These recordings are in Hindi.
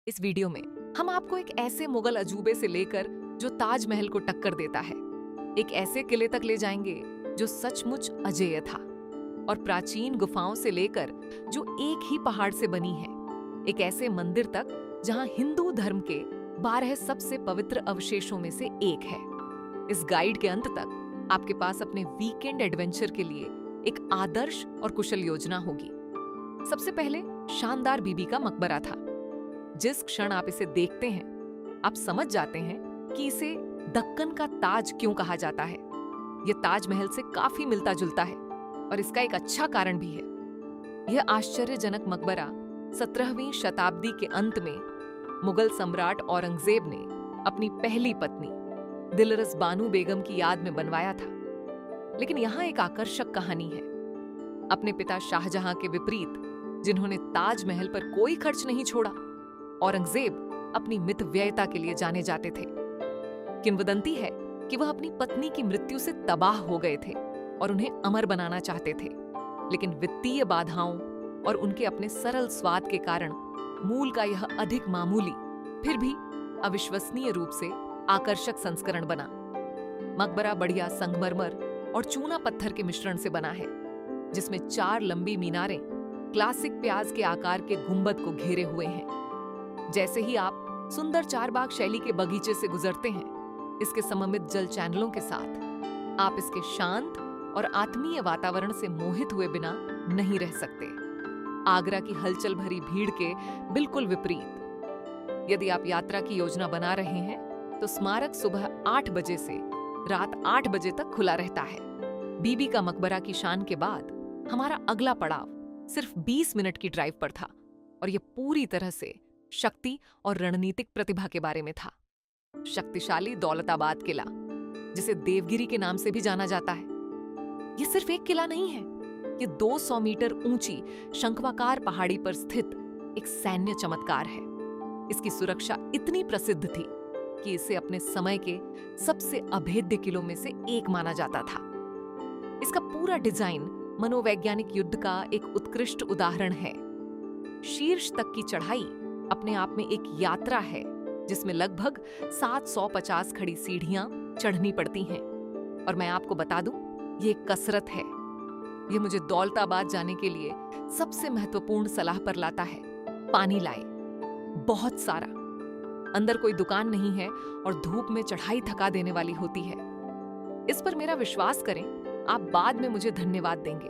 इस वीडियो में हम आपको एक ऐसे मुगल अजूबे से लेकर जो ताजमहल को टक्कर देता है, एक ऐसे किले तक ले जाएंगे जो सचमुच अजेय था, और प्राचीन गुफाओं से लेकर जो एक ही पहाड़ से बनी है, एक ऐसे मंदिर तक जहां हिंदू धर्म के 12 सबसे पवित्र अवशेषों में से एक है। इस गाइड के अंत तक आपके पास अपने वीकेंड एडवेंचर के लिए एक आदर्श और कुशल योजना होगी। सबसे पहले शानदार बीबी का मकबरा था। जिस क्षण आप इसे देखते हैं, आप समझ जाते हैं कि इसे दक्कन का ताज क्यों कहा जाता है। यह ताजमहल से काफी मिलता जुलता है और इसका एक अच्छा कारण भी है। यह आश्चर्यजनक मकबरा 17वीं शताब्दी के अंत में मुगल सम्राट औरंगजेब ने अपनी पहली पत्नी दिलरस बानो बेगम की याद में बनवाया था। लेकिन यहाँ एक आकर्षक कहानी है। अपने पिता शाहजहां के विपरीत, जिन्होंने ताजमहल पर कोई खर्च नहीं छोड़ा, औरंगजेब अपनी मितव्ययता के लिए जाने जाते थे। किंवदंती है कि वह अपनी पत्नी की मृत्यु से तबाह हो गए थे और उन्हें अमर बनाना चाहते थे, लेकिन वित्तीय बाधाओं और उनके अपने सरल स्वाद के कारण मूल का यह अधिक मामूली फिर भी अविश्वसनीय रूप से आकर्षक संस्करण बना। मकबरा बढ़िया संगमरमर और चूना पत्थर के मिश्रण से बना है, जिसमें 4 लंबी मीनारें क्लासिक प्याज के आकार के गुंबद को घेरे हुए हैं। जैसे ही आप सुंदर चारबाग शैली के बगीचे से गुजरते हैं, इसके सममित जल चैनलों के साथ, आप इसके शांत और आत्मीय वातावरण से मोहित हुए बिना नहीं रह सकते। आगरा की हलचल भरी भीड़ के बिल्कुल विपरीत, यदि आप यात्रा की योजना बना रहे हैं तो स्मारक सुबह 8 बजे से रात 8 बजे तक खुला रहता है। बीबी का मकबरा की शान के बाद हमारा अगला पड़ाव सिर्फ 20 मिनट की ड्राइव पर था, और यह पूरी तरह से शक्ति और रणनीतिक प्रतिभा के बारे में था। शक्तिशाली दौलताबाद किला, जिसे देवगिरी के नाम से भी जाना जाता है, यह सिर्फ एक किला नहीं है। यह 200 मीटर ऊंची शंखवाकार पहाड़ी पर स्थित एक सैन्य चमत्कार है। इसकी सुरक्षा इतनी प्रसिद्ध थी कि इसे अपने समय के सबसे अभेद्य किलों में से एक माना जाता था। इसका पूरा डिजाइन मनोवैज्ञानिक युद्ध का एक उत्कृष्ट उदाहरण है। शीर्ष तक की चढ़ाई अपने आप में एक यात्रा है, जिसमें लगभग 750 खड़ी सीढ़ियां चढ़नी पड़ती हैं। और मैं आपको बता दूं, ये एक कसरत है। ये मुझे दौलताबाद जाने के लिए सबसे महत्वपूर्ण सलाह पर लाता है। पानी लाए, बहुत सारा। अंदर कोई दुकान नहीं है और धूप में चढ़ाई थका देने वाली होती है। इस पर मेरा विश्वास करें, आप बाद में मुझे धन्यवाद देंगे।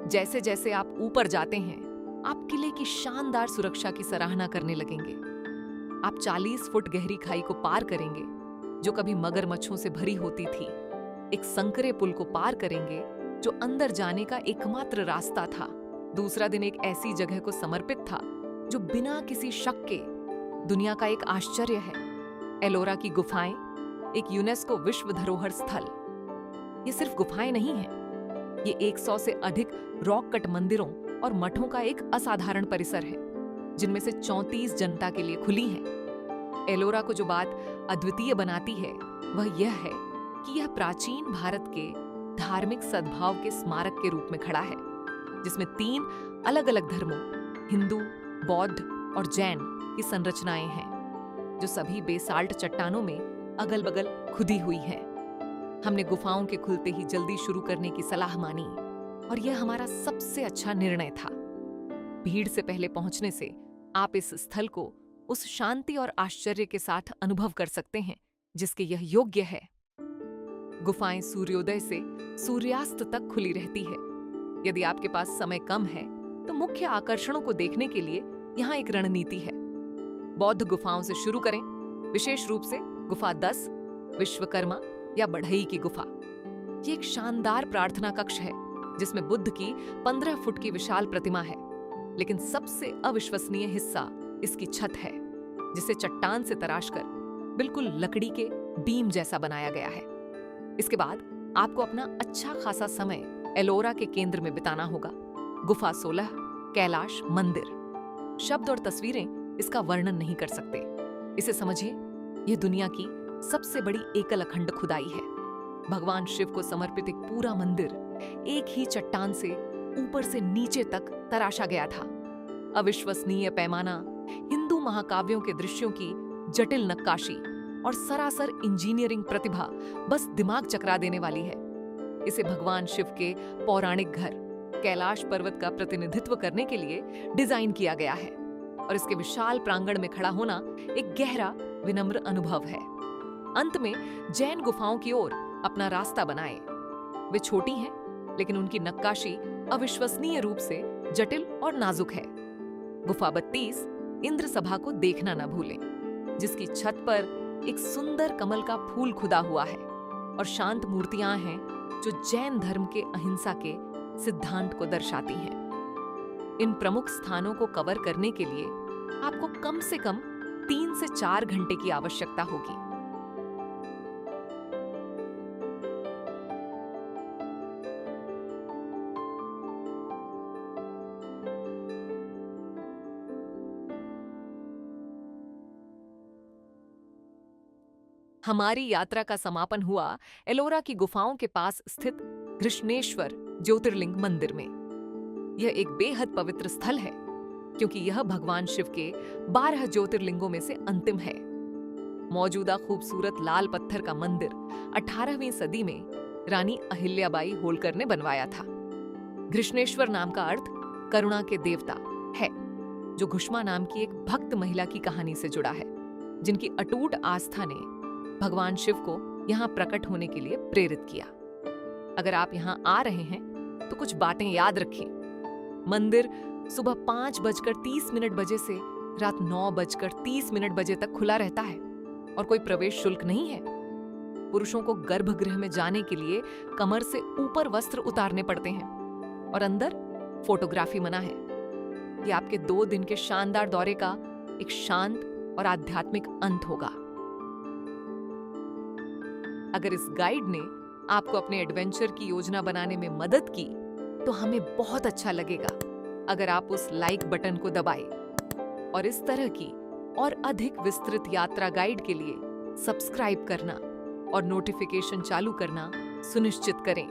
जैसे जैसे आप ऊपर जाते हैं, आप किले की शानदार सुरक्षा की सराहना करने लगेंगे। आप 40 फुट गहरी खाई को पार करेंगे, जो कभी मगरमच्छों से भरी होती थी। एक संकरे पुल को पार करेंगे, जो अंदर जाने का एकमात्र रास्ता था। दूसरा दिन एक ऐसी जगह को समर्पित था जो बिना किसी शक के दुनिया का एक आश्चर्य है। एलोरा की गुफाएं, एक यूनेस्को विश्व धरोहर स्थल। ये सिर्फ गुफाएं नहीं हैं, ये 100 से अधिक रॉक कट मंदिरों और मठों का एक असाधारण परिसर है, जिनमें से 34 जनता के लिए खुली हैं। एलोरा को जो बात अद्वितीय बनाती है, वह यह है कि यह प्राचीन भारत के धार्मिक सद्भाव के स्मारक के रूप में खड़ा है, जिसमें 3 अलग-अलग धर्मों, हिंदू, बौद्ध और जैन की संरचनाएं हैं, जो सभी बेसाल्ट चट्टानों में अगल-बगल खुदी हुई हैं। हमने गुफाओं के खुलते ही जल्दी शुरू करने की सलाह मानी, और यह हमारा सबसे अच्छा निर्णय था। भीड़ से पहले पहुंचने से आप इस स्थल को उस शांति और आश्चर्य के साथ अनुभव कर सकते हैं जिसके यह योग्य है। गुफाएं सूर्योदय से सूर्यास्त तक खुली रहती है। यदि आपके पास समय कम है तो मुख्य आकर्षणों को देखने के लिए यहाँ एक रणनीति है। बौद्ध गुफाओं से शुरू करें, विशेष रूप से गुफा 10, विश्वकर्मा या बढ़ई की गुफा। ये एक शानदार प्रार्थना कक्ष है, जिसमें बुद्ध की 15 फुट की विशाल प्रतिमा है। लेकिन सबसे अविश्वसनीय हिस्सा इसकी छत है, जिसे चट्टान से तराशकर बिल्कुल लकड़ी के बीम जैसा बनाया गया है। इसके बाद आपको अपना अच्छा खासा समय एलोरा के केंद्र में बिताना होगा। गुफा 16, कैलाश मंदिर। शब्द और तस्वीरें इसका वर्णन नहीं कर सकते। इसे समझिए, यह दुनिया की सबसे बड़ी एकल अखंड खुदाई है। भगवान शिव को समर्पित एक पूरा मंदिर एक ही चट्टान से ऊपर से नीचे तक तराशा गया था। अविश्वसनीय पैमाना हिंदू महाकाव्यों के दृश्यों की जटिल नक्काशी और सरासर इंजीनियरिंग प्रतिभा बस दिमाग चकरा देने वाली है। इसे भगवान शिव के पौराणिक घर कैलाश पर्वत का प्रतिनिधित्व करने के लिए डिजाइन किया गया है और इसके विशाल प्रांगण में खड़ा होना एक गहरा विनम्र अनुभव है। अंत में जैन गुफाओं की ओर अपना रास्ता बनाए। वे छोटी हैं, लेकिन उनकी नक्काशी अविश्वसनीय रूप से जटिल और नाजुक है। गुफा 32 इंद्र सभा को देखना न भूलें, जिसकी छत पर एक सुंदर कमल का फूल खुदा हुआ है और शांत मूर्तियां हैं जो जैन धर्म के अहिंसा के सिद्धांत को दर्शाती हैं। इन प्रमुख स्थानों को कवर करने के लिए आपको कम से कम 3 से 4 घंटे की आवश्यकता होगी। हमारी यात्रा का समापन हुआ एलोरा की गुफाओं के पास स्थित कृष्णेश्वर ज्योतिर्लिंग मंदिर में। यह एक बेहद पवित्र स्थल है क्योंकि यह भगवान शिव के 12 ज्योतिर्लिंगों में से अंतिम है। मौजूदा खूबसूरत लाल पत्थर का मंदिर 18वीं सदी में रानी अहिल्याबाई होलकर ने बनवाया था। कृष्णेश्वर नाम का अर्थ करुणा के देवता है, जो घुष्मा नाम की एक भक्त महिला की कहानी से जुड़ा है, जिनकी अटूट आस्था ने भगवान शिव को यहाँ प्रकट होने के लिए प्रेरित किया। अगर आप यहाँ आ रहे हैं तो कुछ बातें याद रखें। मंदिर सुबह 5:30 बजे से रात 9:30 बजे तक खुला रहता है और कोई प्रवेश शुल्क नहीं है। पुरुषों को गर्भगृह में जाने के लिए कमर से ऊपर वस्त्र उतारने पड़ते हैं और अंदर फोटोग्राफी मना है। यह आपके 2 दिन के शानदार दौरे का एक शांत और आध्यात्मिक अंत होगा। अगर इस गाइड ने आपको अपने एडवेंचर की योजना बनाने में मदद की तो हमें बहुत अच्छा लगेगा अगर आप उस लाइक बटन को दबाएं और इस तरह की और अधिक विस्तृत यात्रा गाइड के लिए सब्सक्राइब करना और नोटिफिकेशन चालू करना सुनिश्चित करें।